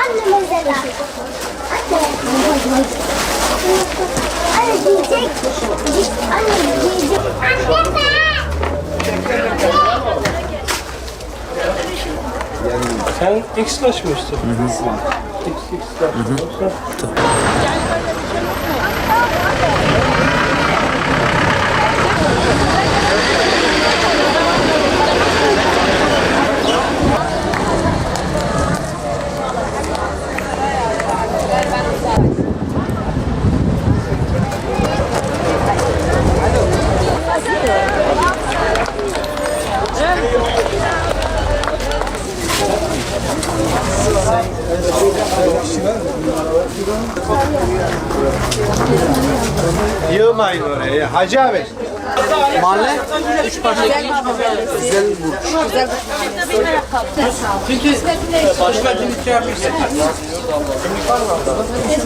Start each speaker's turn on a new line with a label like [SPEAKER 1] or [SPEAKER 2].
[SPEAKER 1] Anne mesela. Anne diyecek. Anne diyecek.
[SPEAKER 2] Sen X kaç mı istiyorsun? X kaç mı?
[SPEAKER 3] Yığmayın oraya. Hacı abi.
[SPEAKER 4] Mahalle 3 parça güzel bu. Çünkü başka bir şey yapmışsın.